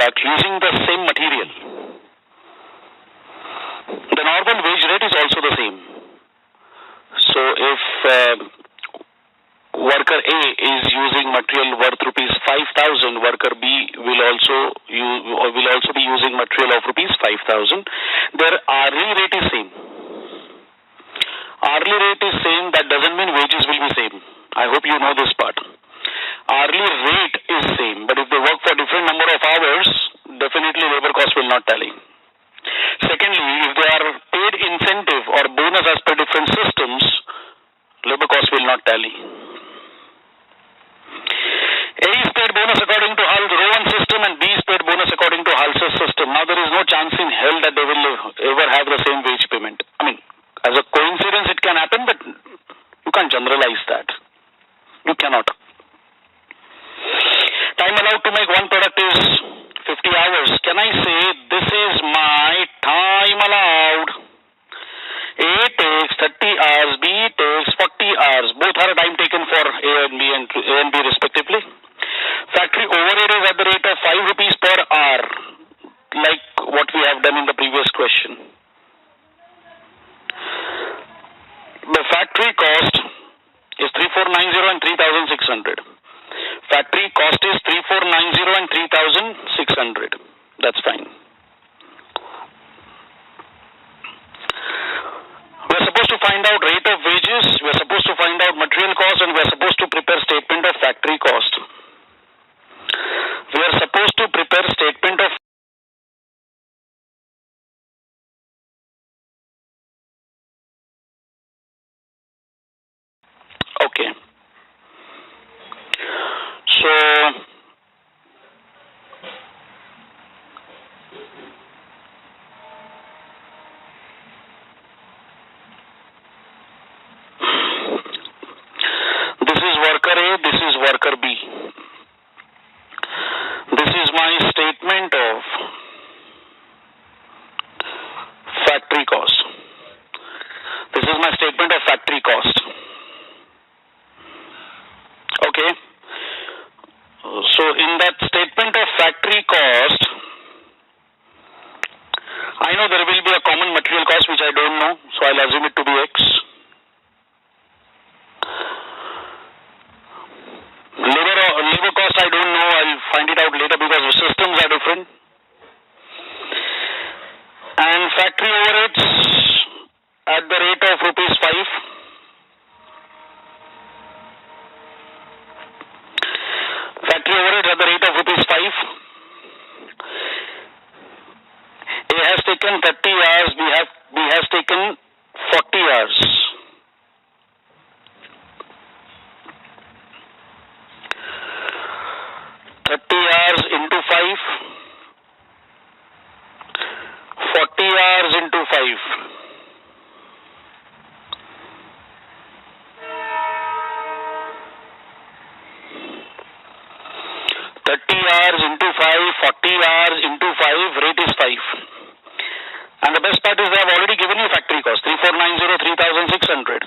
contract using the same material, the normal wage rate is also the same. So if worker A is using material worth rupees 5,000, worker B will also be using material of rupees 5,000. Their hourly rate is same. Hourly rate is same, that doesn't mean wages will be same. I hope you know this part. Hourly rate is same, but if they work for different number of hours, definitely labor cost will not tally. Secondly, if they are paid incentive or bonus as per different systems, labor cost will not tally. A is paid bonus according to HAL's Rowan system and B is paid bonus according to HAL's system. Now there is no chance in hell that they will ever have the same wage payment. I mean, as a coincidence it can happen, but you can't generalize that. You cannot. Time allowed to make one product is 50 hours. Can I say this is my time allowed? A takes 30 hours, B takes 40 hours. Both are time taken for A and B respectively. Factory overhead is at the rate of 5 rupees per hour, like what we have done in the previous question. The factory cost is 3490 and 3600. Factory cost is 3490 and 3600. That's fine. We're supposed to find out rate of wages, we're supposed to find out material cost, and we're supposed to prepare statement of factory cost. We are supposed to prepare statement of okay. So this is worker A, this is worker B. This is my statement of factory cost. This is my statement of factory cost. Okay. So in that statement of factory cost, I know there will be a common material cost which I don't know, so I'll assume it to be X. Labor cost I don't know, I'll find it out later because the systems are different. And factory overheads at the rate of rupees 5. Factory overheads at the rate of rupees 5. A has taken 30 hours, B has taken 40 hours. Into 5, 40 hours into 5. Hours into 5, 40 hours into 5, rate is 5. And the best part is they have already given you factory cost, 3490, 3600.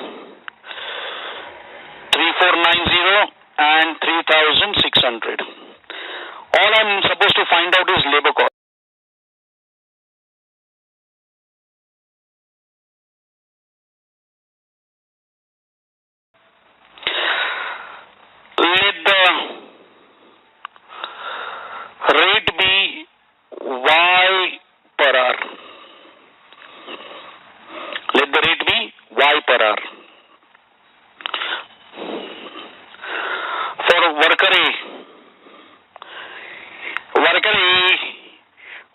3490 and 3600. All I'm supposed to find out is labor cost. Let the rate be Y per hour. Let the rate be Y per hour. For worker A,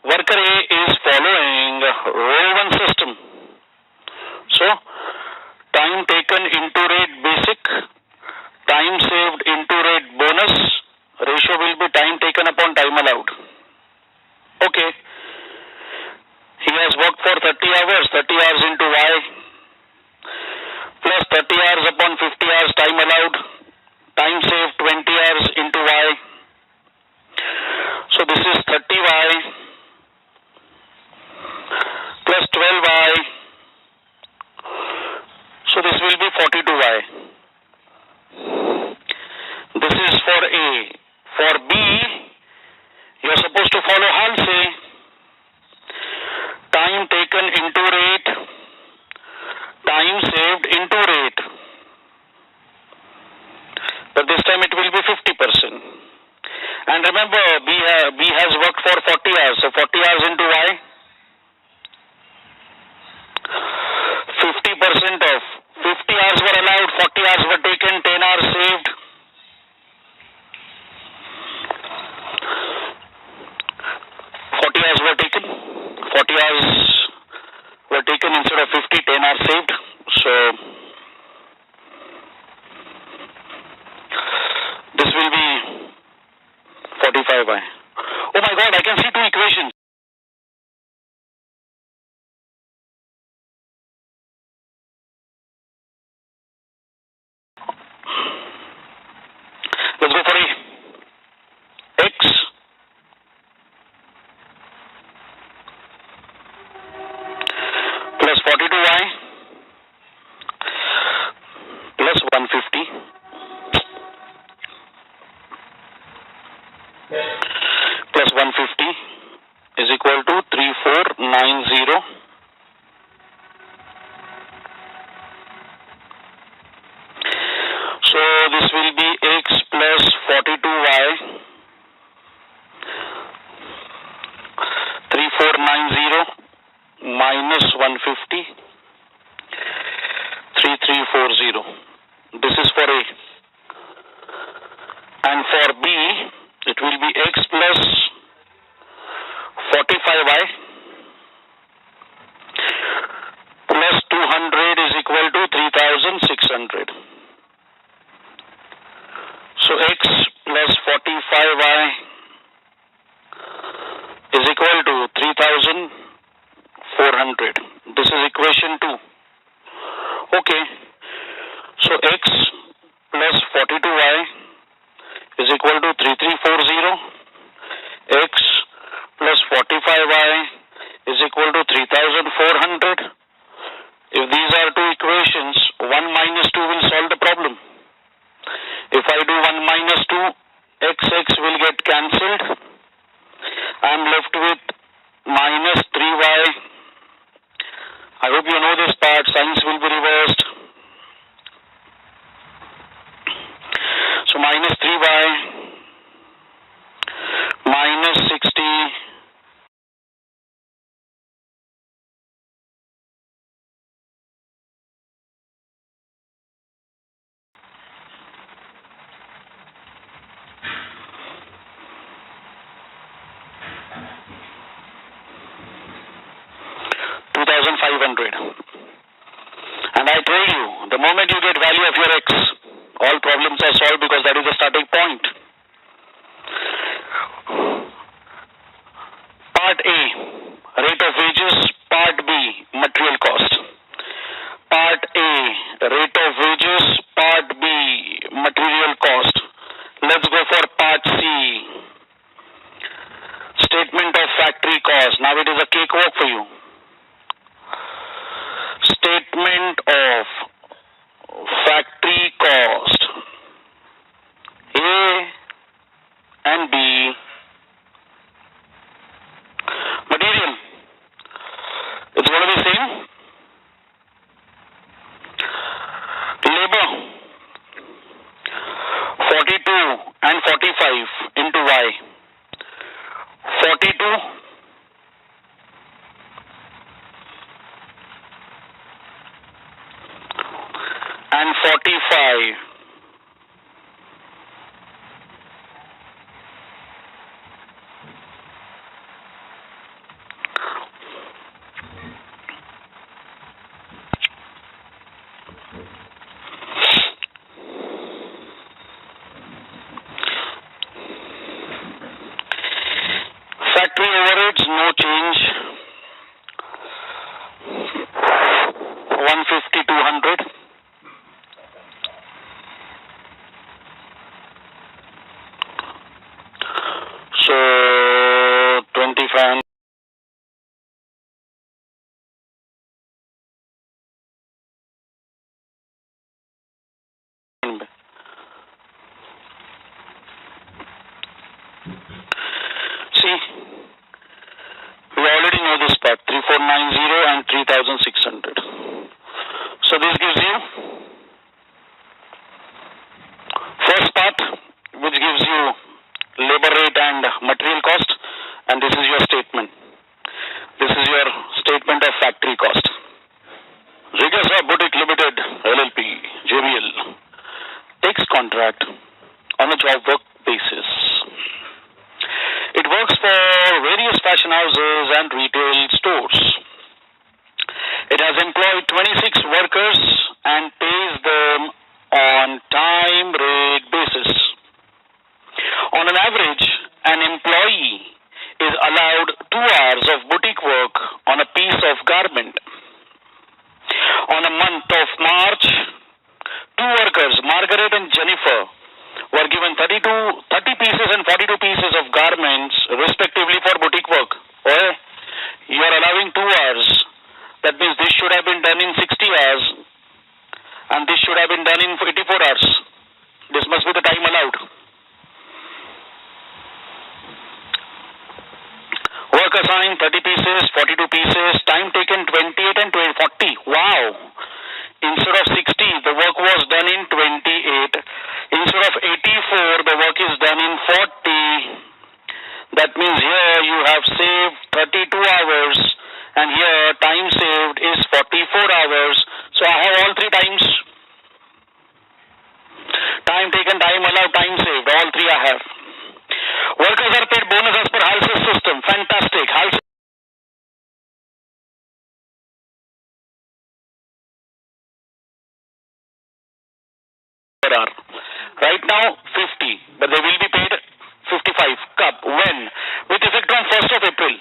worker A is following Rowan system. So, time taken into rate basic, time saved into rate bonus, ratio will be time taken upon time allowed. Okay. He has worked for 30 hours, 30 hours into Y, plus 30 hours upon 50 hours time allowed, time saved 20 hours into Y. So this is 30Y plus 12Y. So this will be 42Y. And remember, B has worked for 40 hours. So 40 hours into Y. 50% of 50 hours were allowed, 40 hours were taken, 10 hours saved. Were taken, 40 hours were taken instead of 50, 10 hours saved. So this will be 45y. Oh my God, I can see two equations. Let's go for A. X plus 42y plus 150 plus 150 is equal to 3490. So this will be x plus 42y 3490 minus 150 3340. This is for A. And for B, it will be x plus 45y plus 200 is equal to 3600. So x plus 45y is equal to 3400. This is equation 2. Okay. So x plus 42y is equal to 3340. X plus 45y is equal to 3400. If these are two equations, 1 minus 2 will solve the problem. If I do 1 minus 2, x will get cancelled. I am left with minus 3y. I hope you know this part. Signs will be reversed. So minus 3y minus 60 2,500. And I told you, the moment you get value of your x, all problems are solved because that is the starting point. Part A, rate of wages. Part B, material cost. Part A, rate of wages. Part B, material cost. Let's go for part C, statement of factory cost. Now it is a cakewalk for you. Statement of factory cost. A and B. Material. It's going to be same. Labor. 42 and 45 into Y. 42 and 45. Factory overheads, no change. 150, 200. So 25. See, we already know this part, 3490 and 3600. So this gives you first part, which gives you labor rate and this is your statement. This is your statement of factory cost. Rigasa Boutique Limited, LLP, JBL, takes contract on a job work basis. It works for various fashion houses and retail stores. It has employed 26 workers and pays them on time rate basis. On an average, an employee is allowed 2 hours of boutique work on a piece of garment. On a month of March, 2 workers, Margaret and Jennifer, were given 30 pieces and 42 pieces of garments respectively for boutique work. Okay? You are allowing 2 hours. That means this should have been done in 60 hours and this should have been done in 84 hours. This must be the time allowed. Work assigned 30 pieces, 42 pieces, time taken 28 and 40. Wow! Instead of 60, the work was done in 28. Instead of 84, the work is done in 40. That means here you have saved 32 hours and here time saved is 44 hours. So I have all 3 times. Time taken, time allowed, time saved. All 3 I have. Workers are paid bonus as per Halsey's system. Fantastic. Halsey per hour. Right now 50, but they will be paid 55. Cup. When? With effect from 1st of April.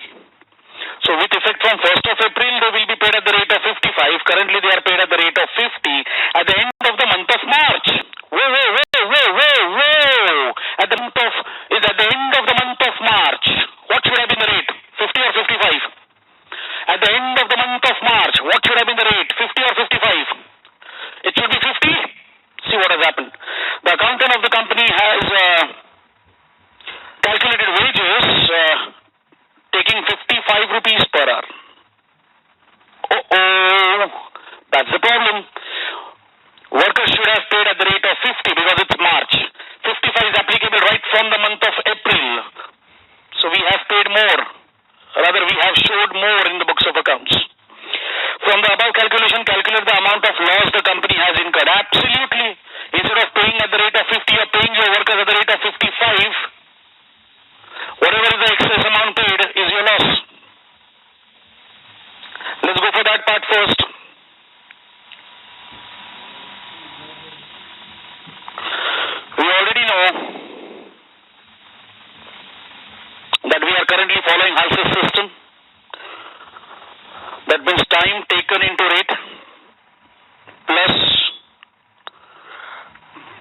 So with effect from 1st of April, they will be paid at the rate of 55. Currently they are paid at the rate of 50 at the end of the month of March. Whoa. At the end of the month of March. What should have been the rate? 50 or 55? At the end of the month of March, what should have been the rate? 50 or 55? It should be 50. See what has happened. The accountant of the company has calculated wages taking 55 rupees per hour. That's the problem. Workers should have paid at the rate of 50 because it's March. 55 is applicable right from the month of April. So we have paid more. Rather, we have showed more in the books of accounts. From the above calculation, calculate the amount of loss the company has incurred. Absolutely. Instead of paying at the rate of 50, you're paying your workers at the rate of 55. Whatever is the excess amount paid is your loss. Let's go for that part first. We already know that we are currently following Halsey's system. That means time taken into rate plus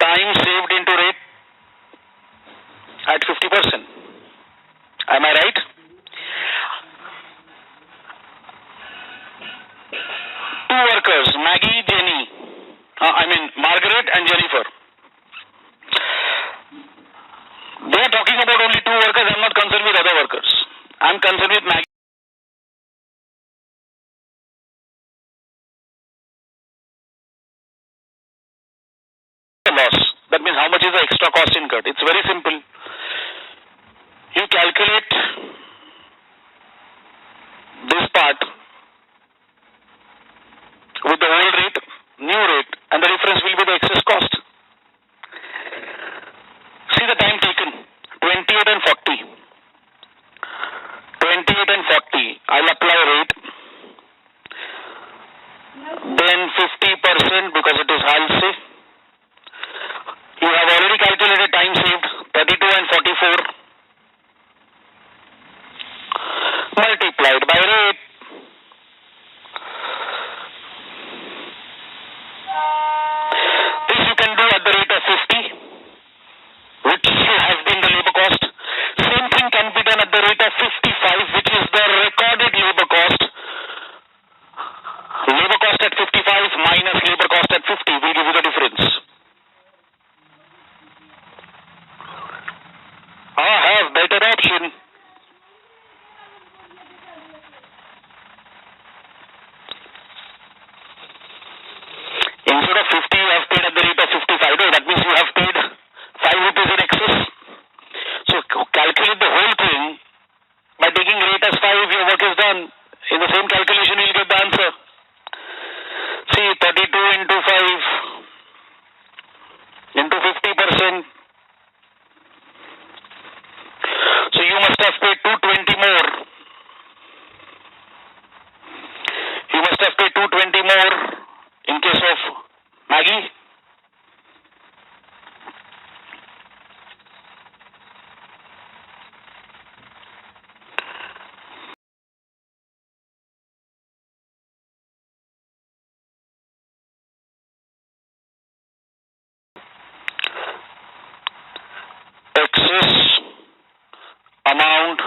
time saved into rate at 50%. Am I right? Two workers, Margaret and Jennifer. They are talking about only 2 workers. I am not concerned with other workers. I am concerned with Maggie. Loss. That means how much is the extra cost incurred? It's very simple. You calculate this part with the old rate, new rate, and the difference will be the excess cost. See the time taken, 28 and 40. 28 and 40. I'll apply rate. Then 50% because it is Halsey. You have already calculated time saved, 32 and 44. Multiplied by rate. This you friend? So you must have paid 220 more. You must have paid 220 more in case of Maggie. Excess amount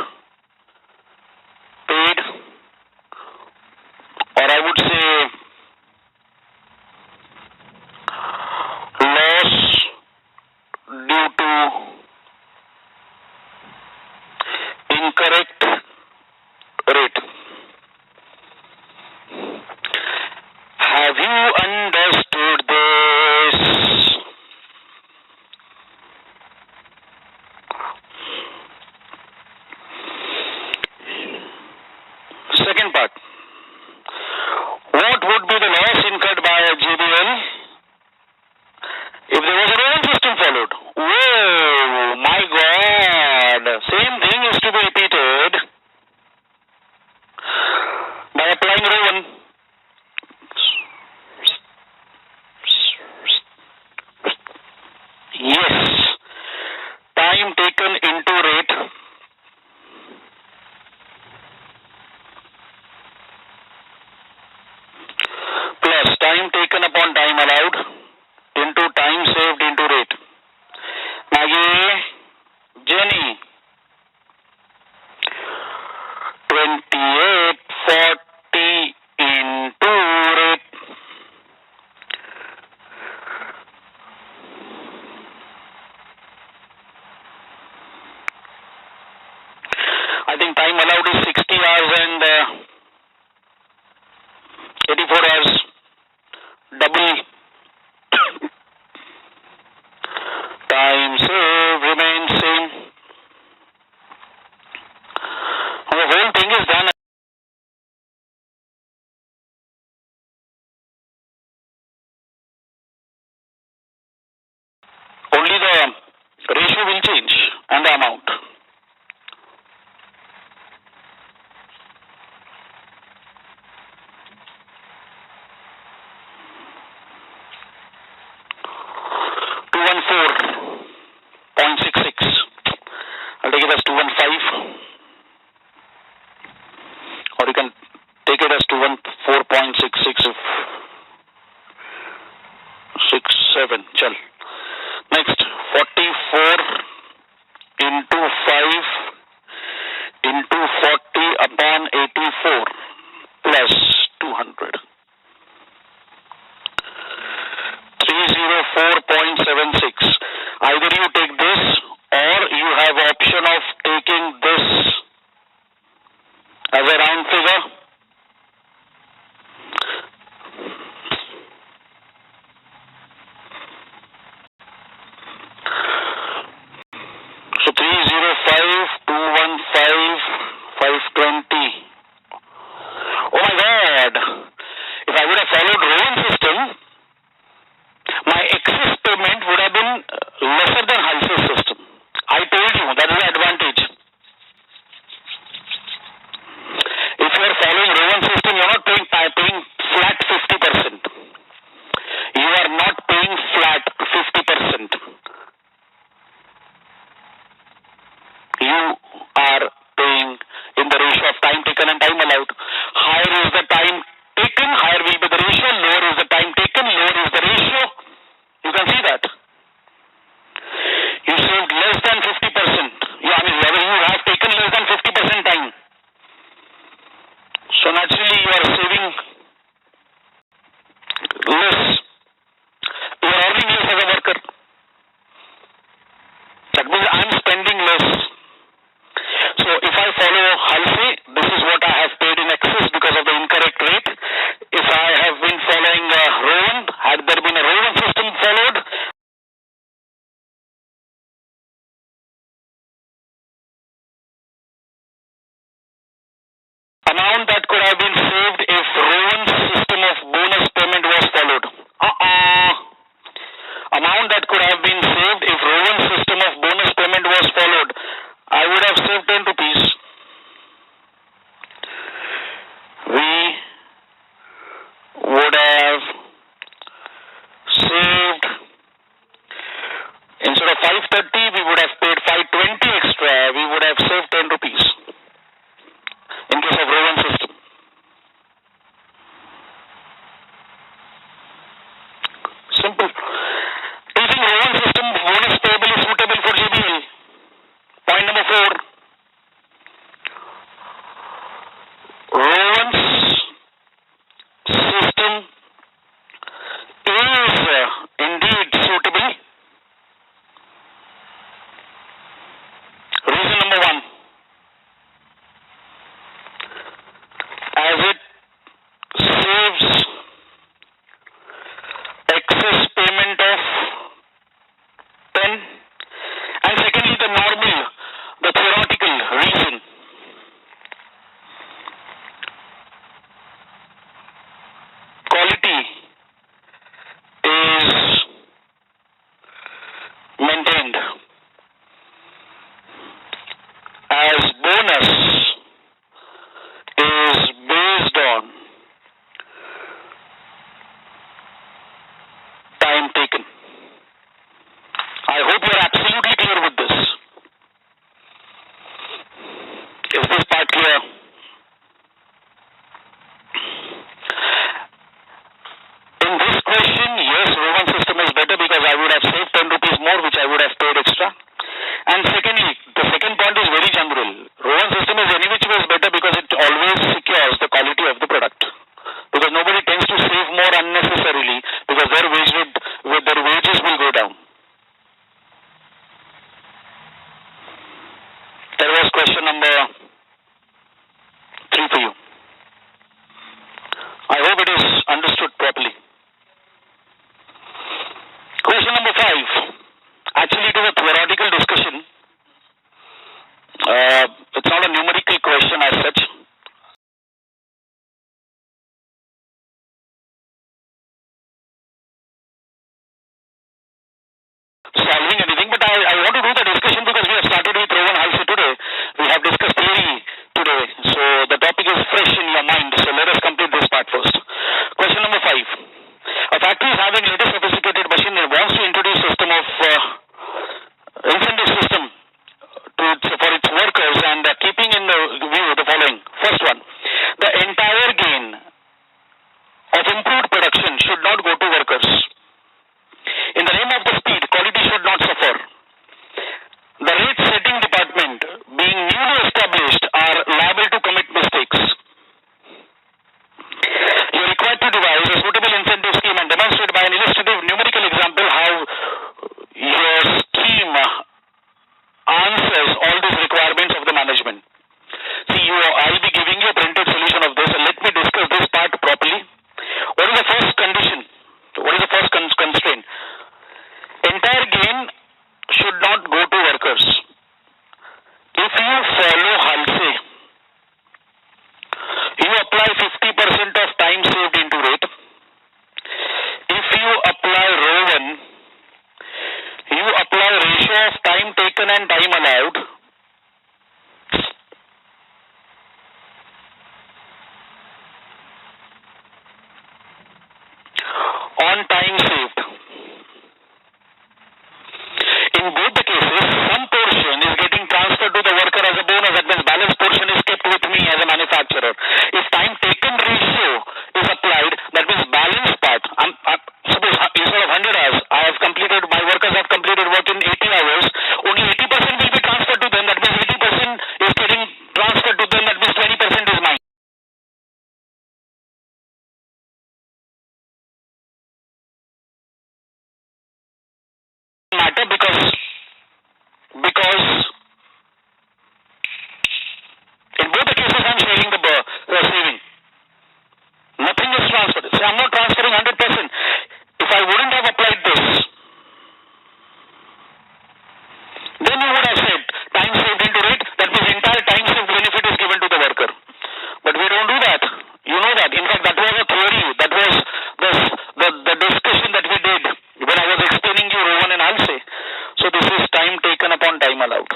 paid, or I would say loss due to incorrect rate. Have you understood this? Second part. What would be the loss incurred by a JBL if there was a rowan system followed? Oh my God! Same thing is to be repeated by applying rowan. Yes. Time taken into rate plus time taken upon time allowed into time saved into rate. Maggie, Jenny, 2840 into rate. I think time allowed is 60 hours and 84 hours. Double. Time saved remains same. The whole thing is done. Only the ratio will change and the amount. I'll take it as 215, or you can take it as 214.66 if 67. Chal. Next, 44 into 5 into 40 upon 84 plus 200. 304.76. Either you take this or you have option of taking this as a round figure. So 305, 215, 520. Oh my God! If I would have followed Rowan system, my excess payment would have been lesser than Halsey's system. I told you that is the advantage. If you are following Rowan system, you are not paying flat 50%. You are not paying flat 50%. You are paying in the ratio of time taken and time allowed. Higher is the time taken, higher will be the ratio. Lower is the time taken, lower is the ratio. You can see that. amount that could have been saved if Rowan's system of bonus payment was followed. I would have saved 10 rupees. We would have saved, instead of 530, we would have paid 520 extra. We would have saved 10 rupees in case of Rowan system. Simple. Do you think Rowan system bonus payable is suitable for JBL? Point number 4. Rowan's system is indeed suitable. Reason number 1. As it saves excess payment of 10. And secondly, the normal, the theoretical reason. Quality is maintained as bonus is based on time taken. I hope you are absolutely clear with this. Is this part clear? In this question, yes, Rowan system is better because I would have saved 10 rupees more, which I would have paid extra. And secondly, the second point is very general. Rowan system is any which way is better because it always secures the quality of the product. Because nobody tends to save more unnecessarily because their wages will go down. That was question number 3 for you. I hope it is understood properly. Question number 5. Actually, it is a theoretical discussion. It's not a numerical question as such. Solving anything, but I want to do the discussion because we have started with Rowan also today. We have discussed theory today, so the topic is fresh in your mind. So let us complete this part first. Question number 5. A factory is having latest sophisticated machine and wants to introduce system of incentive system for its workers and keeping in the view the following. First one, the entire gain of improved production should not go to workers. In the name of the speed, quality should not suffer. The rate setting department, being newly established, are liable to commit mistakes. You are required to devise a suitable incentive scheme and demonstrate by an illustrative numerical example how your scheme answers all these requirements of the management. See, I'll be giving you a printed solution of this, and let me discuss this part properly. What is the first condition? What is the first constraint? Entire gain should not go to workers. If you follow Halsey, you apply 50% of time saved into rate. If you apply Rowan, you apply ratio of time taken and time allowed. On time saved. In both the cases, some portion is getting transferred to the worker as a bonus. That means balance portion is kept with me as a manufacturer. If time taken ratio is applied, that means balance part. Suppose instead of 100 hours, my workers have completed work in 80 hours. Only 80% will be transferred to them. That means 80% is getting transferred to them. That means 20% is mine. Matter because in both the cases I'm sharing the saving. Nothing is transferred. So I'm not transferring 100%. If I wouldn't have applied this, then you would have said time saved into rate. That means entire time saved benefit is given to the worker. But we don't do that. You know that. In fact, that was a theory. That was the discussion that we did when I was explaining you ratio rho 1 and Halsey. So this is time taken upon time allowed.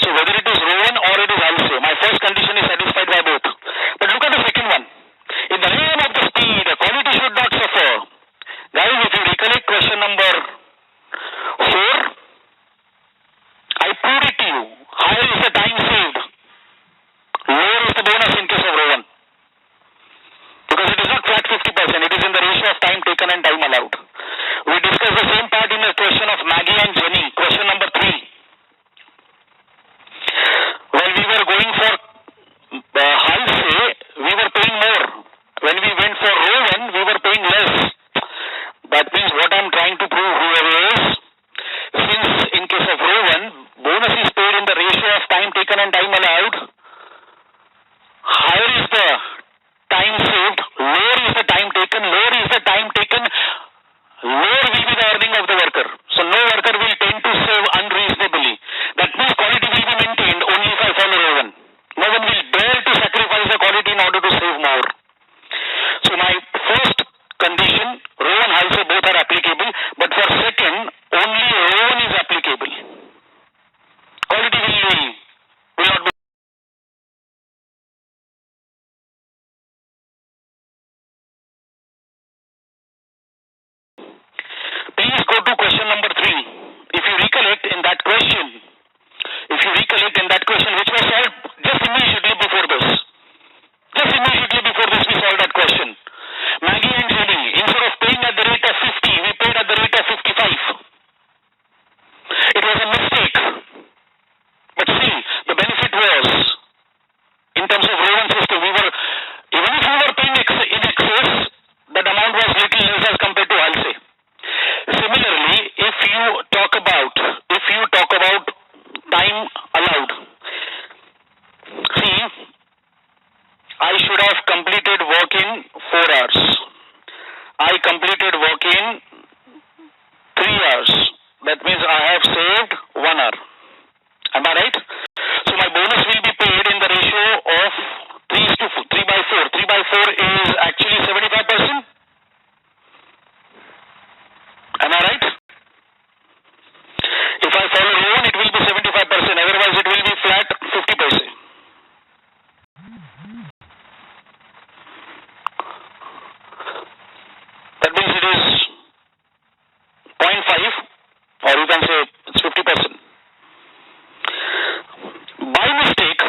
So whether it is rho 1 or it is Halsey, my first condition is satisfied by both. But look at the second one. In the name of the speed, quality should not suffer. Guys, if you recollect question number 4, I proved it to you. Higher is the time saved, lower is the bonus in case of rho 1. Because it is not flat 50%, it is in the ratio of time taken and time allowed. We discussed the same part in the question of Maggie and Jenny, question number 3. When we were going for Halsey, we were paying more. When we went for rho 1, we were paying less. That means what I am trying to prove here is, since in case of rho 1, bonus is paid in the ratio of time taken and time allowed, higher is the time saved, lower is the time taken, lower is the time taken, lower will be the earning of the worker. So no worker will tend to save unreasonably. That means quality will be maintained only if I follow rho 1. No one will dare to sacrifice the quality in order to save more. So my first condition, rho 1 Halsey both are applicable, but for second, only rho 1 is applicable. Quality will not be. Please go to question number 3. If you recollect in that question, which was solved just immediately before this. We solved that question. Maggie and Jenny, instead of paying at the rate of 50, we paid at the rate of 55. It was a mistake. But still, the benefit was, in terms of rho 1 system, even if we were paying in excess, that amount was little less as compared to Halsey. Similarly, if you talk about time allowed, see, I should have completed work in 4 hours. I completed work in 3 hours. That means I have saved 1 hour. Am I right? So my bonus will be paid in the ratio of 3 by 4. 3 by 4 is actually 75%. Am I right? If I follow rho 1, it will be 75%. Otherwise, it will be flat 50%. That means it is 0.5, or you can say it's 50%. By mistake,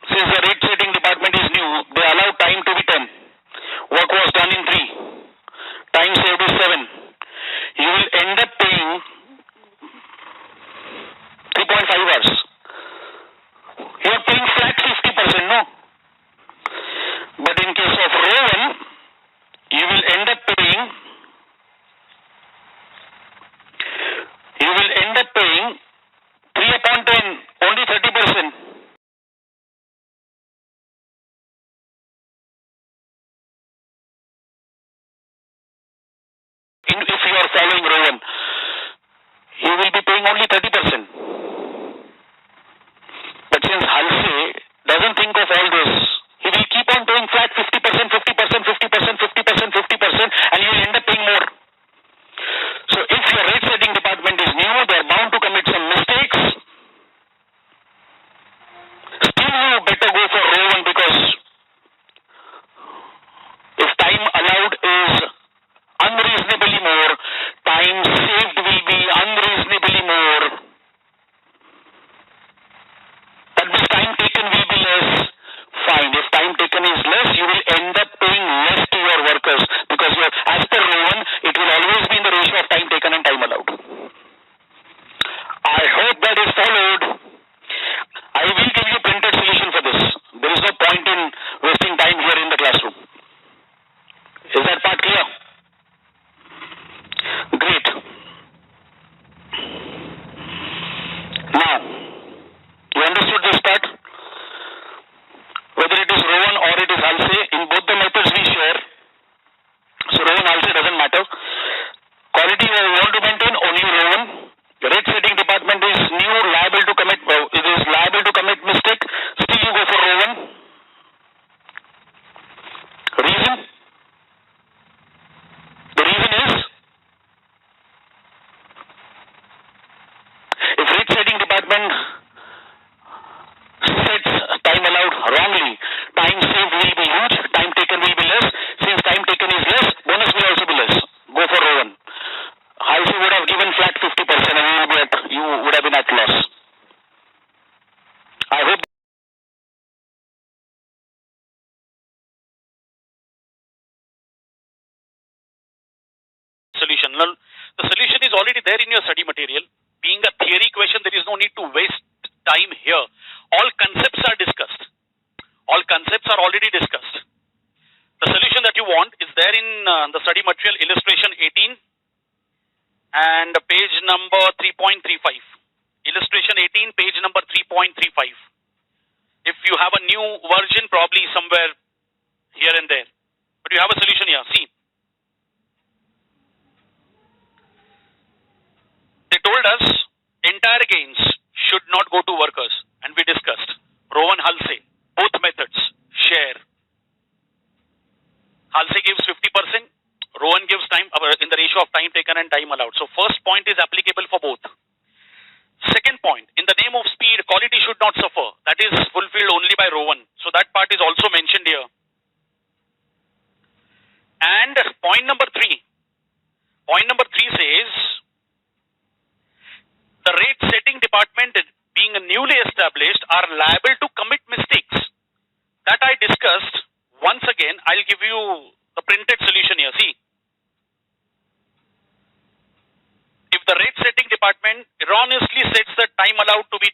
since the rate setting department is new, they allow time to be 10. Work was done in 3. Time saved is 7. You will end up paying 3.5 hours. You are paying flat 50%, no? But in case of rho 1, you will end up paying given sets time allowed wrongly, time saved will be huge, time taken will be less. Since time taken is less, bonus will also be less. Go for row 1. Halsey would have given flat 50% and you would have been at loss. I hope solution. Now, the solution is already there in your study material. Being a theory question, there is no need to waste time here. All concepts are discussed. All concepts are already discussed. The solution that you want is there in the study material illustration 18 and page number 3.35. Illustration 18, page number 3.35. If you have a new version, probably somewhere here and there. But you have a solution here. See. They told us entire gains should not go to workers, and we discussed Rowan Halsey, both methods share. Halsey gives 50%, Rowan gives time in the ratio of time taken and time allowed. So first point is applicable for both. Second point, in the name of speed, quality should not suffer. That is fulfilled only by Rowan. So that part is also mentioned here. And point number 3. Point number 3 says, the rate setting department being newly established are liable to commit mistakes. That I discussed. Once again, I'll give you the printed solution here. See. If the rate setting department erroneously sets the time allowed to be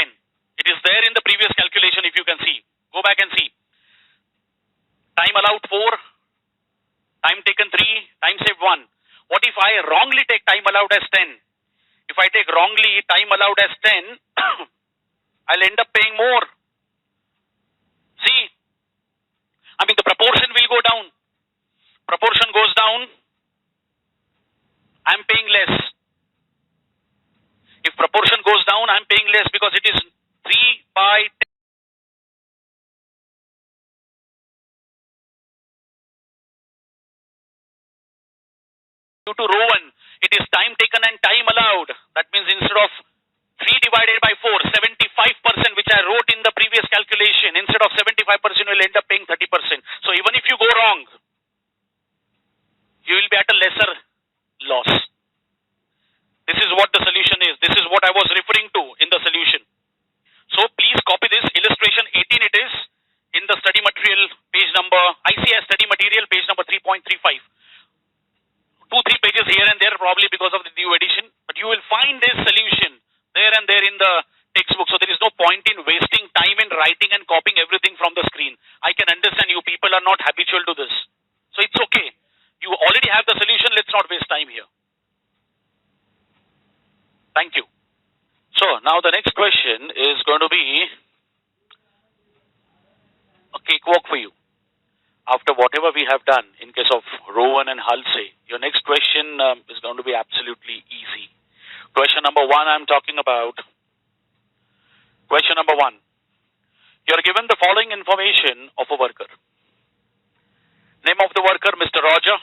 10, it is there in the previous calculation if you can see. Go back and see. Time allowed 4, time taken 3, time saved 1. What if I wrongly take time allowed as 10? If I take wrongly time allowed as 10, I'll end up paying more. See, I mean the proportion will go down. Proportion goes down, I'm paying less. If proportion goes down, I'm paying less because it is 3 by 10. Due to Rowan, it is time taken and time allowed. That means instead of 3 divided by 4, 75%, which I wrote in the previous calculation, instead of 75%, you'll end up paying 30%. So even if you go wrong, you will be at a lesser loss. This is what the solution is. This is what I was referring to in the solution. So please copy this. Illustration 18 it is in the study material page number, ICS study material page number 3.35. 2-3 pages here and there probably because of the new edition, but you will find this solution there and there in the textbook. So there is no point in wasting time in writing and copying everything from the screen. I can understand you people are not habitual to this. So it's okay. You already have the solution. Let's not waste time here. Thank you. So now the next question is going to be a cakewalk for you. After whatever we have done in case of Rowan and Halsey, your next question is going to be absolutely easy. Question number 1 I'm talking about. Question number 1. You are given the following information of a worker. Name of the worker, Mr. Roger.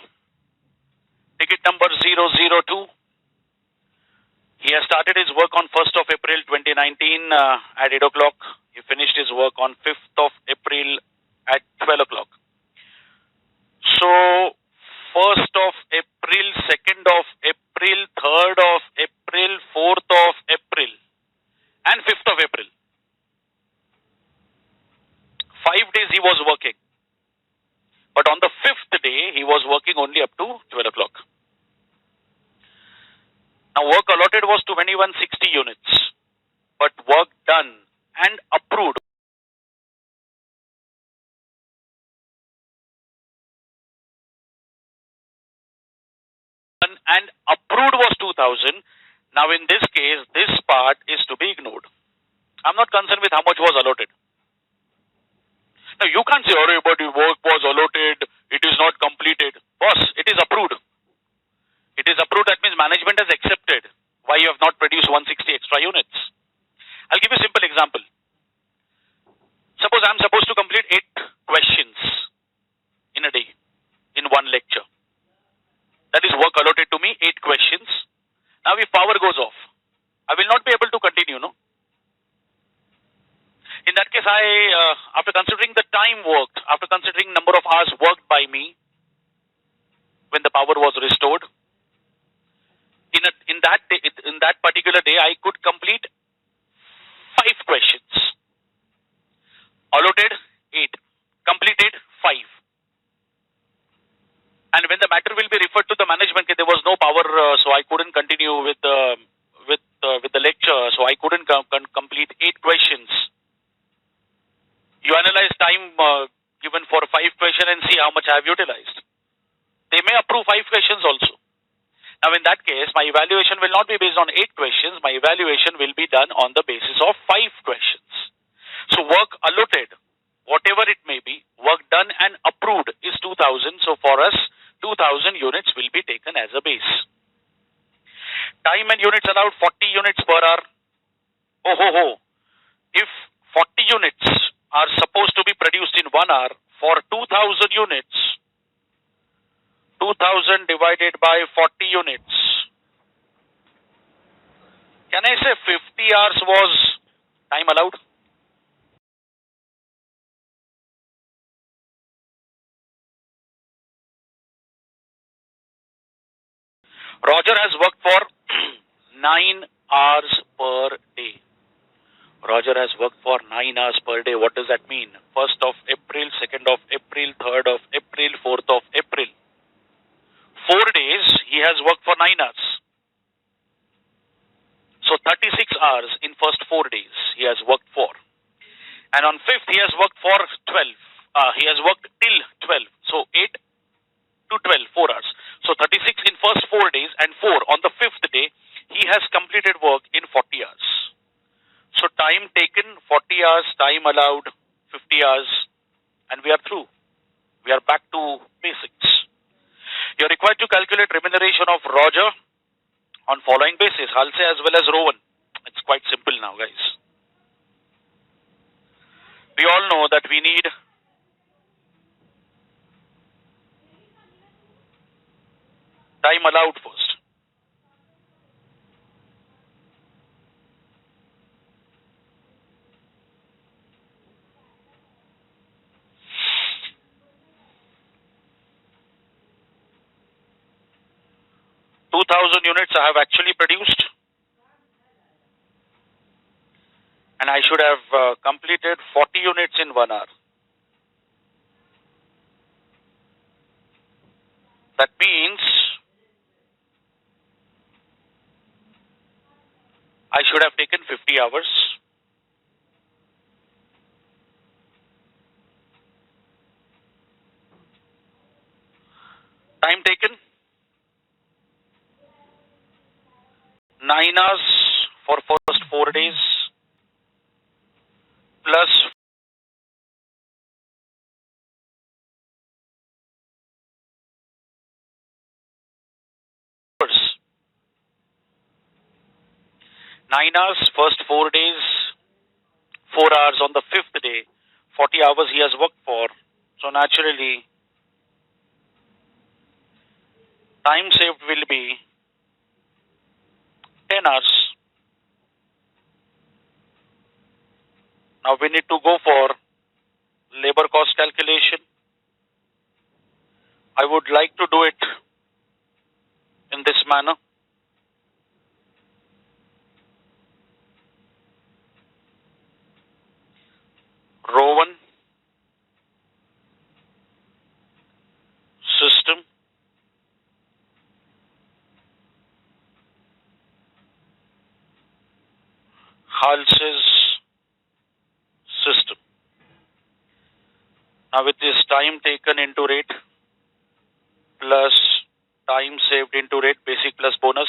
Ticket number 002. He has started his work on 1st of April 2019 at 8 o'clock. He finished his work on 5th of April at 12 o'clock. So, 1st of April, 2nd of April, 3rd of April, 4th of April, and 5th of April. 5 days he was working. But on the 5th day, he was working only up to 12 o'clock. Now, work allotted was 2160 units. But work done and approved was 2000. Now in this case, this part is to be ignored. I'm not concerned with how much was allotted. Now you can't say, oh, but the work was allotted, it is not completed. Boss, it is approved. It is approved, that means management has accepted why you have not produced 160 extra units. I'll give you a simple example. Suppose I'm supposed to complete 8 questions in a day, in one lecture. That is work allotted to me, 8 questions. Now if power goes off, I will not be able to continue, no? In that case, after considering the time worked, after considering number of hours worked by me when the power was restored, in that particular day, I could complete 5 questions. Allotted 8, completed 5. And when the matter will be referred to the management, there was no power, so I couldn't continue with the lecture. So I couldn't complete 8 questions. You analyze time given for 5 questions and see how much I have utilized. They may approve 5 questions also. Now in that case, my evaluation will not be based on 8 questions. My evaluation will be done on the basis of 5 questions. So work allotted, whatever it may be, work done and approved is 2000. So for us, 2000 units will be taken as a base. Time and units allowed 40 units per hour. Oh ho ho. If 40 units are supposed to be produced in 1 hour for 2000 units, 2000 divided by 40 units. Can I say 50 hours was time allowed? Roger has worked for 9 hours per day. Roger has worked for 9 hours per day. What does that mean? 1st of April, 2nd of April, 3rd of April, 4th of April. 4 days he has worked for 9 hours. So 36 hours in first 4 days he has worked for. And on 5th he has worked for 12. He has worked till 12. So 8 to 12, 4 hours. So 36 in first 4 days and 4 on the 5th day, he has completed work in 40 hours. So time taken 40 hours, time allowed 50 hours, and we are through. We are back to basics. You are required to calculate remuneration of Roger on following basis, Halsey as well as Rowan. It's quite simple now, guys. We all know that we need time allowed first. Units I have actually produced, and I should have completed 40 units in 1 hour. That means I should have taken 50 hours. Time taken 9 hours for first 4 days plus 9 hours first 4 days, 4 hours on the 5th day, 40 hours he has worked for. So naturally, time saved will be 10 hours. Now we need to go for labor cost calculation. I would like to do it in this manner. Rowan system Halsey's system. Now with this time taken into rate plus time saved into rate, basic plus bonus,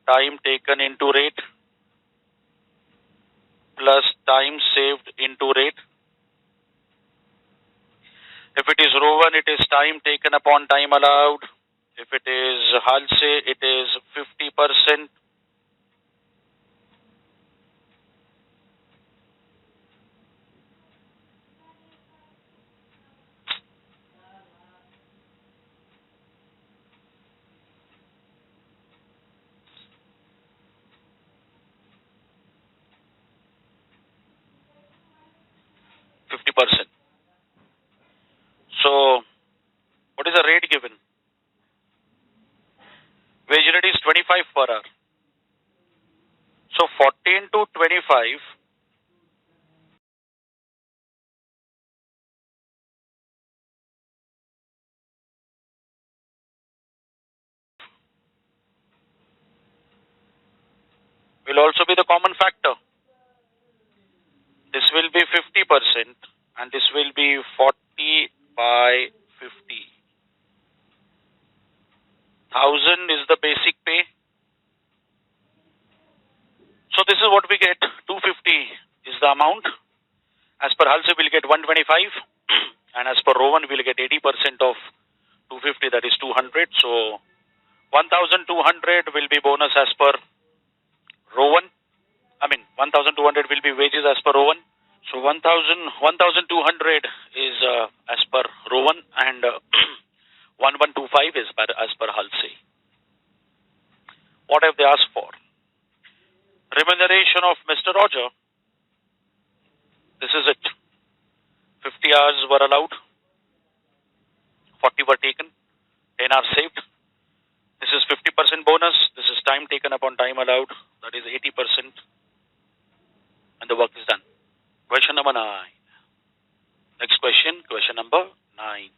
time taken into rate plus time saved into rate. If it is Rowan, it is time taken upon time allowed. If it is Halsey, it is 50%. is a rate given. Wage rate is 25 per hour. So 14 to 25 will also be the common factor. This will be 50% and this will be 40 by 50. 1000 is the basic pay. So this is what we get. 250 is the amount. As per Halsey, we'll get 125 and as per Rowan, we'll get 80% of 250, that is 200. So 1200 will be bonus as per Rowan. 1200 will be wages as per Rowan. So 1200 is as per Rowan and 1125 is as per Halsey. What have they asked for? Remuneration of Mr. Roger. This is it. 50 hours were allowed. 40 were taken. 10 hours saved. This is 50% bonus. This is time taken upon time allowed. That is 80%. And the work is done. Question number 9. Next question. Question number 9.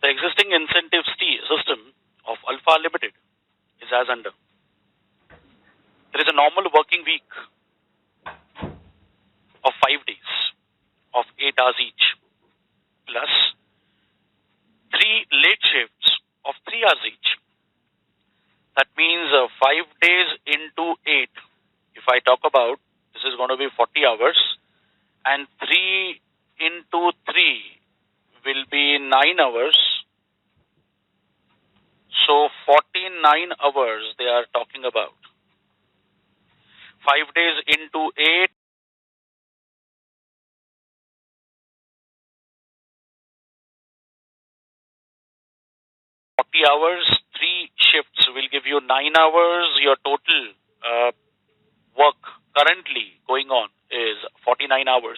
The existing incentive system of Alpha Limited is as under. There is a normal working week of 5 days of 8 hours each plus 3 late shifts of 3 hours each. That means 5 days into 8. If I talk about, this is going to be 40 hours and 3 into 3 will be 9 hours. So 49 hours they are talking about. 5 days into 8. Hours, 3 shifts will give you 9 hours. Your total work currently going on is 49 hours.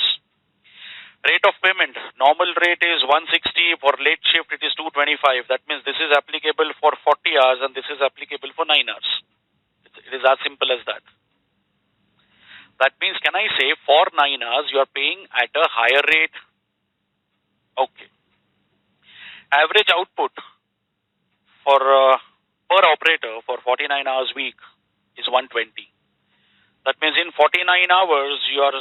Rate of payment, normal rate is 160. For late shift, it is 225. That means this is applicable for 40 hours and this is applicable for 9 hours. It is as simple as that. That means, can I say for 9 hours, you are paying at a higher rate? Okay. Average output for per operator for 49 hours week is 120. That means in 49 hours, you are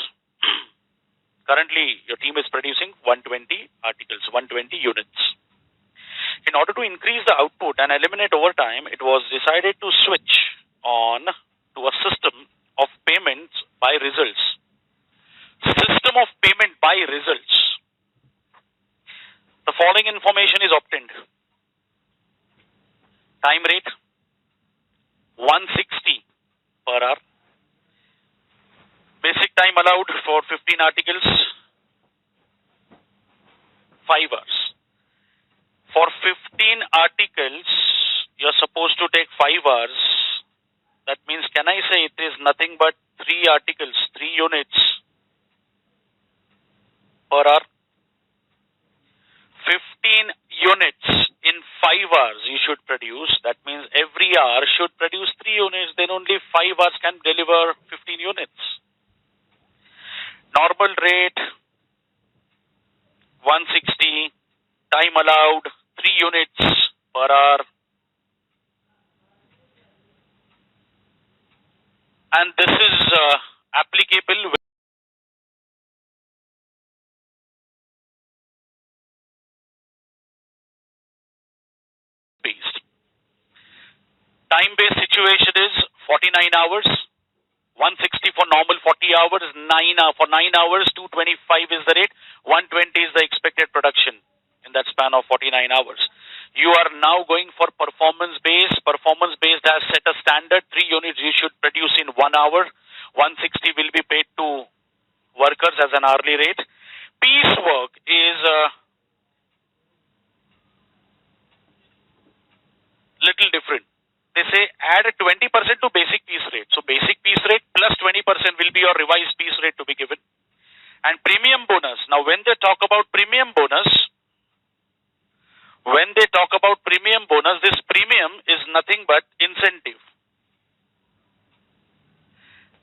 currently your team is producing 120 articles, 120 units. In order to increase the output and eliminate overtime, it was decided to switch on to a system of payments by results. System of payment by results. The following information is obtained. Time rate 160 per hour. Basic time allowed for 15 articles 5 hours. For 15 articles you're supposed to take 5 hours. That means, can I say it is nothing but 3 articles, 3 units per hour? 15 units in 5 hours you should produce. That means every hour should produce 3 units. Then only 5 hours can deliver 15 units. Normal rate 160. Time allowed 3 units per hour. And this is applicable based. Time-based situation is 49 hours, 160 for normal 40 hours, 9 for 9 hours, 225 is the rate, 120 is the expected production in that span of 49 hours. You are now going for performance-based. Performance-based has set a standard 3 units you should produce in 1 hour. 160 will be paid to workers as an hourly rate. Piecework is little different. They say add 20% to basic piece rate. So basic piece rate plus 20% will be your revised piece rate to be given. And premium bonus. Now when they talk about premium bonus, When they talk about premium bonus, this premium is nothing but incentive.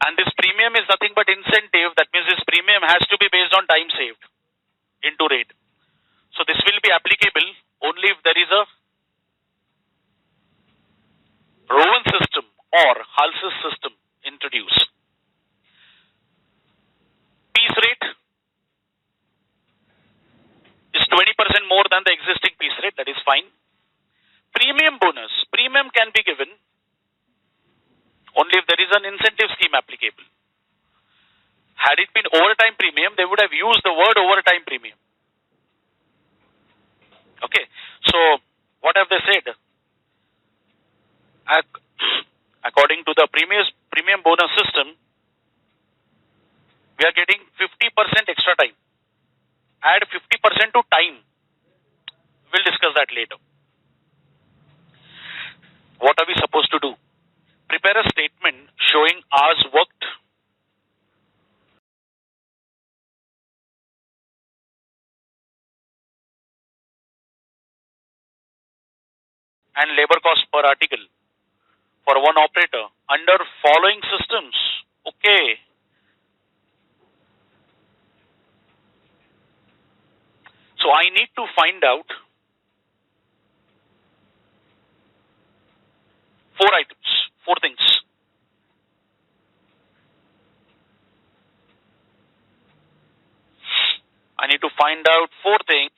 And this premium is nothing but incentive. That means this premium has to be based on time saved into rate. So this will be applicable only if there is a Rowan system or Halsey's system introduced. Piece rate is 20% more than the existing piece rate. That is fine. Premium bonus. Premium can be given only if there is an incentive scheme applicable. Had it been overtime premium, they would have used the word overtime premium. Okay. So, what have they said? According to the premium bonus system, we are getting 50% extra time. Add 50% to time. We'll discuss that later. What are we supposed to do? Prepare a statement showing hours worked and labor cost per article for one operator under following systems. Okay. So I need to find out 4 items, 4 things. I need to find out 4 things.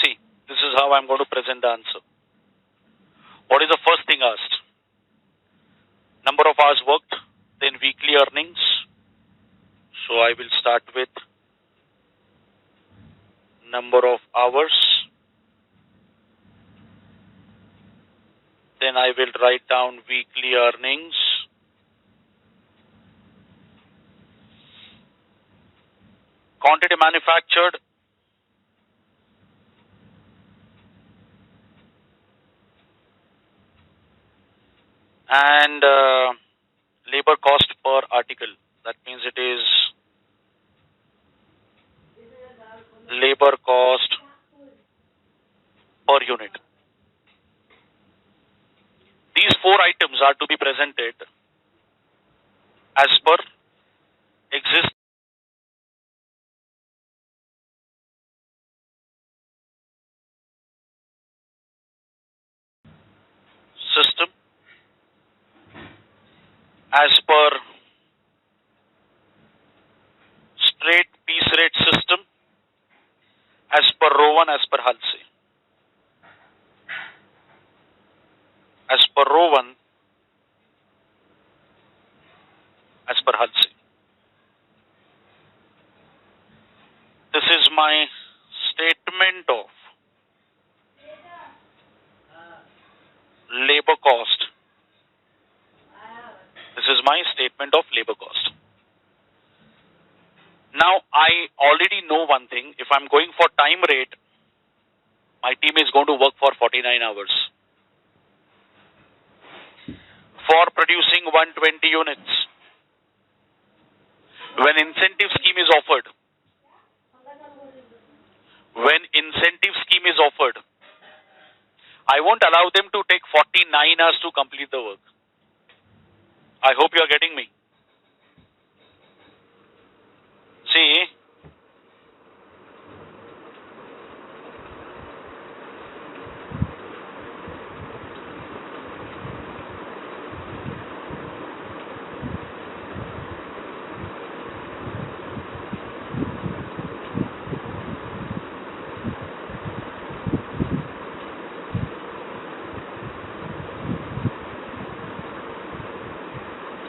See, this is how I'm going to present the answer. What is the first thing asked? Number of hours worked, then weekly earnings. So I will start with number of hours. Then I will write down weekly earnings. Quantity manufactured. And labor cost per article. That means it is labor cost per unit. These 4 items are to be presented as per existing system, as per straight piece rate system, as per Rowan, as per Halsey. As per Rowan, as per Halsey. This is my statement of labor cost. This is my statement of labor cost. Now, I already know one thing. If I'm going for time rate, my team is going to work for 49 hours. For producing 120 units, when incentive scheme is offered, I won't allow them to take 49 hours to complete the work. I hope you are getting me. See,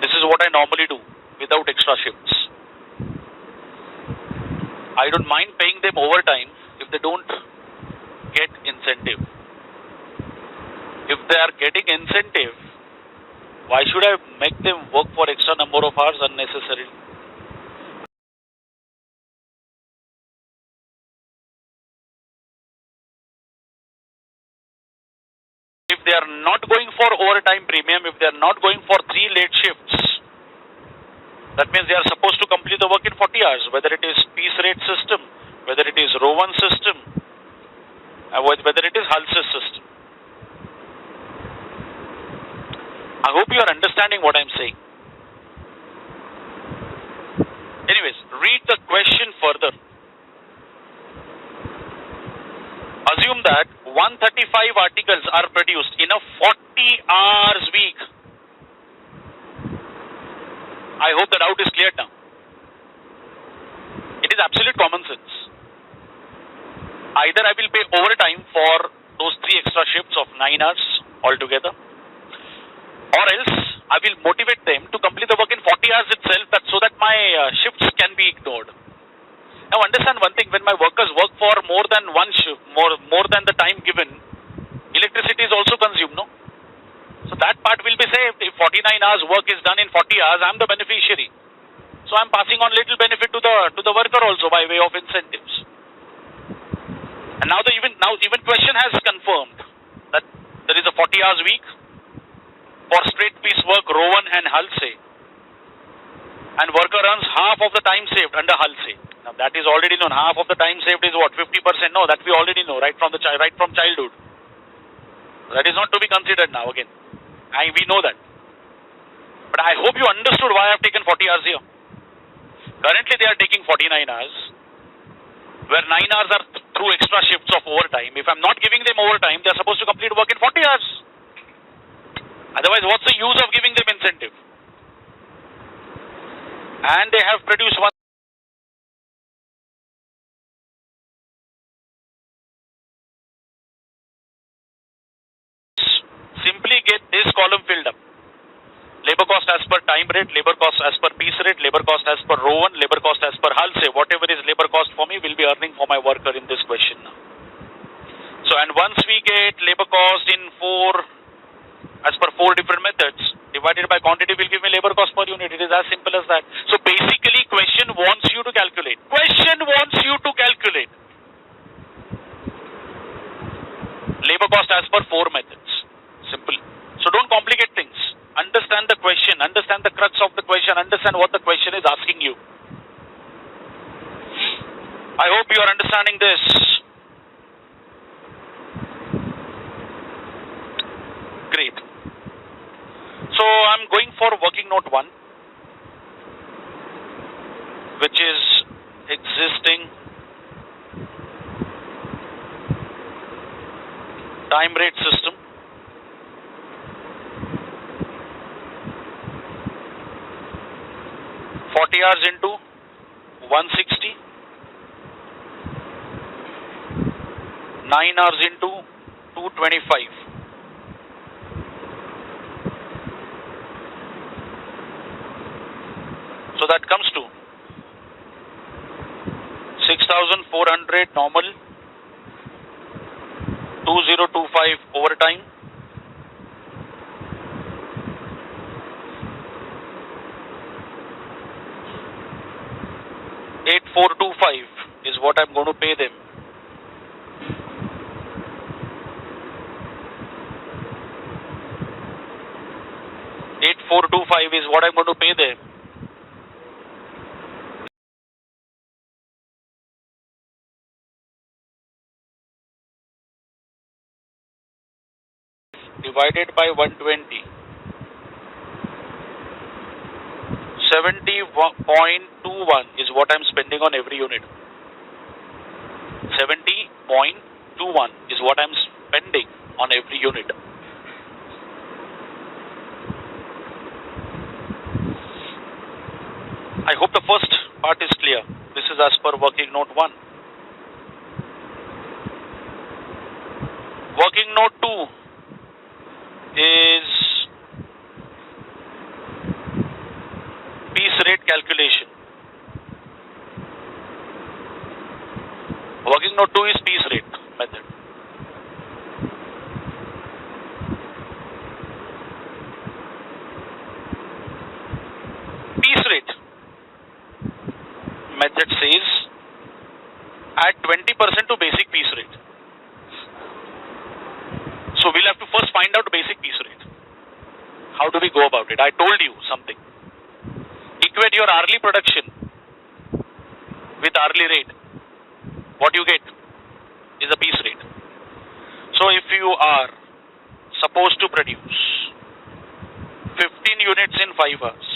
this is what I normally do without extra shifts. I don't mind paying them overtime if they don't get incentive. incentive. If they are getting incentive, why should I make them work for extra number of hours unnecessarily? If they are not going for overtime premium, if they are not going for 3 late shifts, that means they are supposed to complete the work in 40 hours, whether it is piece rate system, whether it is Rowan system, whether it is Halsey system. I hope you are understanding what I am saying. Anyways, read the question further. Assume that 135 articles are produced in a 40 hours week. I hope the doubt is cleared now. It is absolute common sense. Either I will pay overtime for those 3 extra shifts of 9 hours altogether, or else I will motivate them to complete the work in 40 hours itself, so that my shifts can be ignored. Now understand one thing, when my workers work for more than one shift, more than the time given, electricity is also consumed, no? So that part will be saved. If 49 hours work is done in 40 hours, I am the beneficiary. So I am passing on little benefit to the worker also by way of incentives. And now even question has confirmed that there is a 40 hours week for straight piece work, Rowan and Halsey, and worker earns half of the time saved under Halsey. Now that is already known. Half of the time saved is what? 50%? No, that we already know right from childhood. That is not to be considered now again. We know that. But I hope you understood why I have taken 40 hours here. Currently they are taking 49 hours, where 9 hours are through extra shifts of overtime. If I am not giving them overtime, they are supposed to complete work in 40 hours. Otherwise, what's the use of giving them incentive? And they have produced one. Simply get this column filled up. Labor cost as per time rate, labor cost as per piece rate, labor cost as per Rowan, labor cost as per Halsey. Whatever is labor cost for me will be earning for my worker in this question now. So, and once we get labor cost in 4 different methods, divided by quantity will give me labor cost per unit. It is as simple as that. So basically question wants you to calculate. Labor cost as per 4 methods. Simple. So don't complicate things. Understand the question, understand the crux of the question, understand what the question is asking you. I hope you are understanding this. Great. So I'm going for working note 1, which is existing time rate system. Hours into 160, 9 hours into 225. So that comes to 6,400 normal, 2,025 overtime, 8,425 is what I'm going to pay them. $8,425 is what I'm going to pay them. Divided by 120. 70.21 is what I'm spending on every unit. 70.21 is what I'm spending on every unit. I hope the first part is clear. This is as per working note 1. Working note 2 is piece rate calculation. Working note 2 is piece rate method. 20% to basic piece rate. So we'll have to first find out basic piece rate. How do we go about it? I told you something. Equate your hourly production with hourly rate. What you get is a piece rate. So if you are supposed to produce 15 units in 5 hours,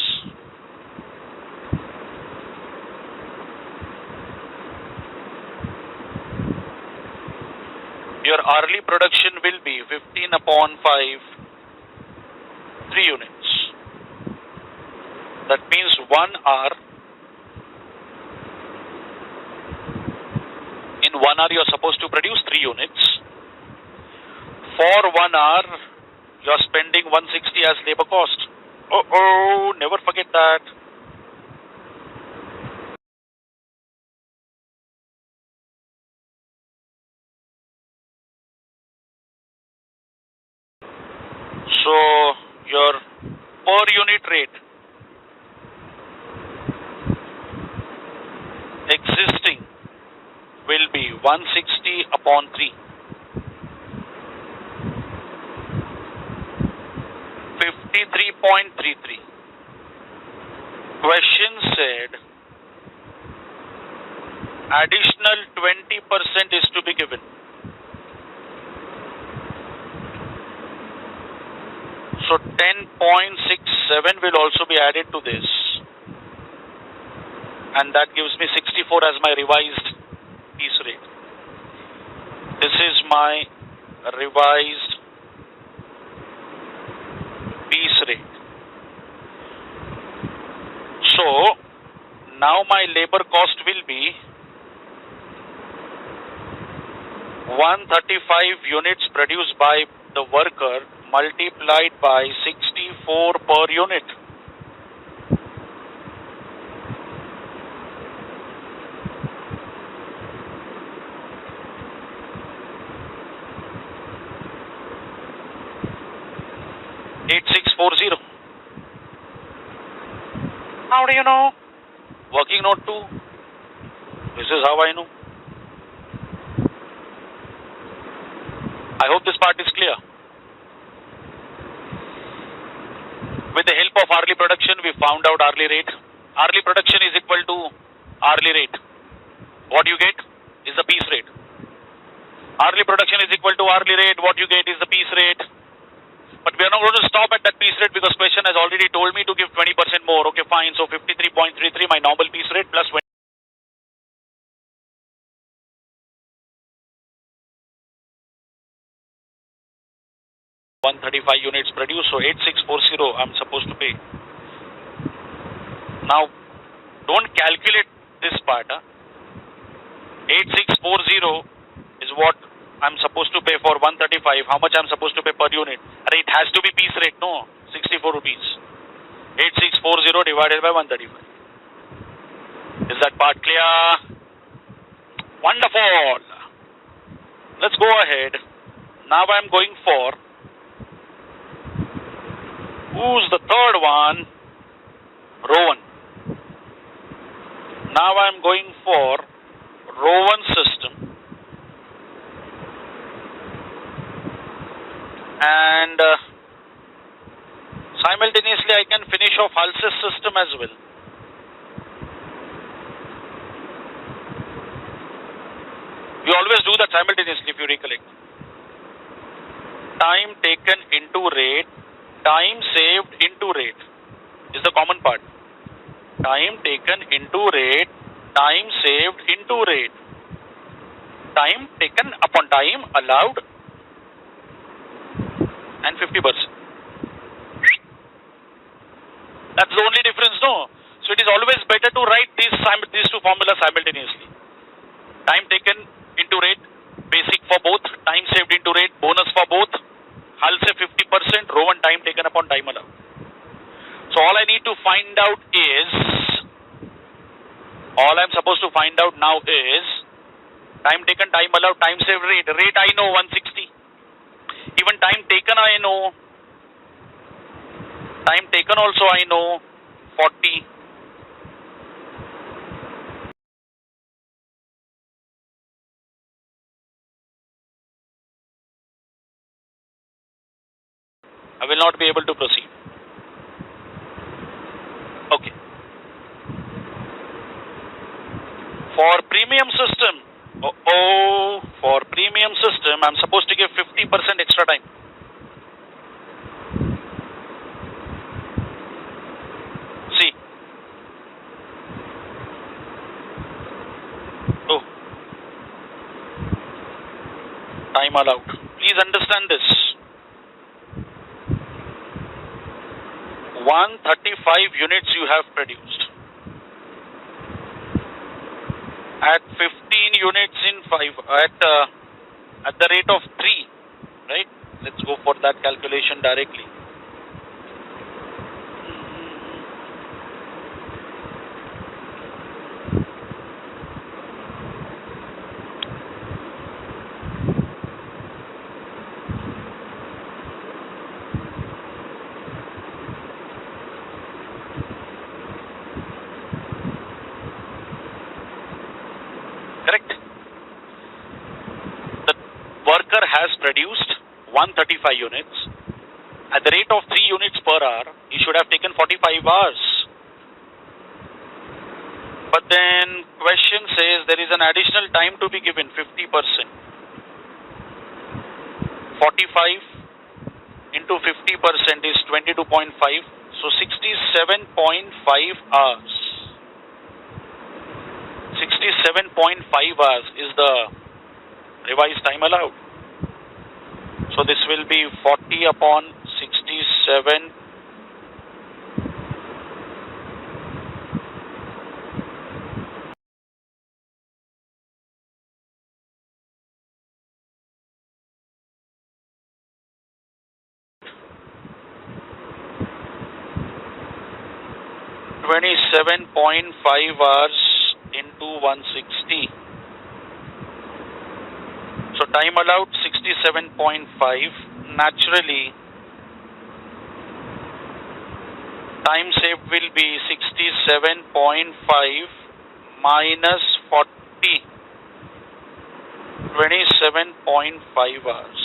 your hourly production will be 15 upon 5, 3 units. That means 1 hour. In 1 hour, you are supposed to produce 3 units. For 1 hour, you are spending 160 as labor cost. Oh, never forget that. So, your per unit rate existing will be 160 upon 3. 53.33. Question said additional 20% is to be given. So 10.67 will also be added to this, and that gives me 64 as my revised piece rate. This is my revised piece rate. So now my labor cost will be 135 units produced by the worker multiplied by 64 per unit. $8640. How do you know? Working note 2. This is how I know. I hope this part is clear. With the help of hourly production, we found out hourly rate. Hourly production is equal to hourly rate. What you get is the piece rate. Hourly production is equal to hourly rate. What you get is the piece rate. But we are not going to stop at that piece rate because question has already told me to give 20% more. Okay, fine. So 53.33, my normal piece rate plus 20. $135 units produced, so 8640 I'm supposed to pay. Now, don't calculate this part. 8640 is what I'm supposed to pay for 135. How much I'm supposed to pay per unit? It has to be piece rate, no? 64 rupees. 8640 divided by 135. Is that part clear? Wonderful. Let's go ahead. Now I'm going for, who's the third one? Rowan. Now I'm going for Rowan system. And simultaneously I can finish off Halsey's system as well. We always do that simultaneously if you recollect. Time taken into rate, time saved into rate is the common part. Time taken into rate, time saved into rate. Time taken upon time allowed and 50%. That's the only difference, no? So it is always better to write these two formulas simultaneously. Time taken into rate, basic for both, time saved into rate, bonus for both. Halsey 50%, Rowan time taken upon time allowed. So all I need to find out is, all I'm supposed to find out now is time taken, time allowed, time saved rate. Rate I know 160. Even time taken I know. Time taken also I know 40. I will not be able to proceed. Okay. For premium system, for premium system, I'm supposed to give 50% extra time. See. Oh. Time allowed. Please understand this. 135 units you have produced. At 15 units in 5, at the rate of 3, right? Let's go for that calculation directly. Correct? The worker has produced 135 units. At the rate of 3 units per hour, he should have taken 45 hours. But then question says there is an additional time to be given, 50%. 45 into 50% is 22.5. So 67.5 hours. 67.5 hours is the revised time allowed. So this will be 40 upon 67. .5 hours into 160. So time allowed 67.5. Naturally, time saved will be 67.5 minus 40. 27.5 hours.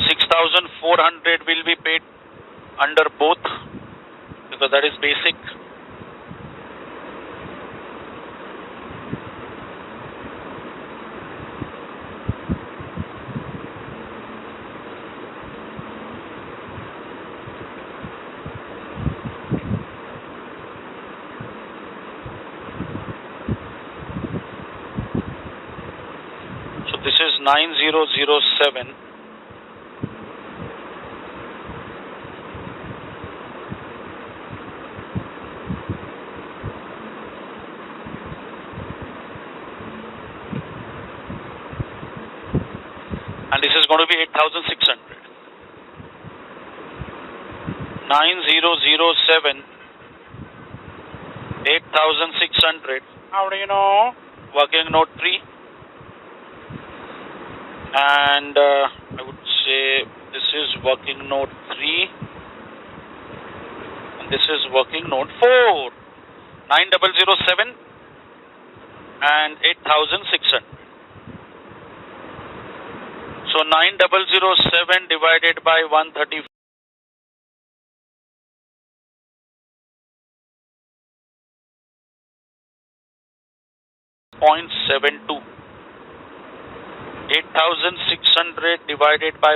$6,400 will be paid under both because that is basic. So this is 9007. And this is going to be 8,600. 9007, 8,600. How do you know? Working note 3. And I would say this is working note 3. And this is working note 4. 9007 and 8,600. So 9007 divided by 135. 0.72. 8,600 divided by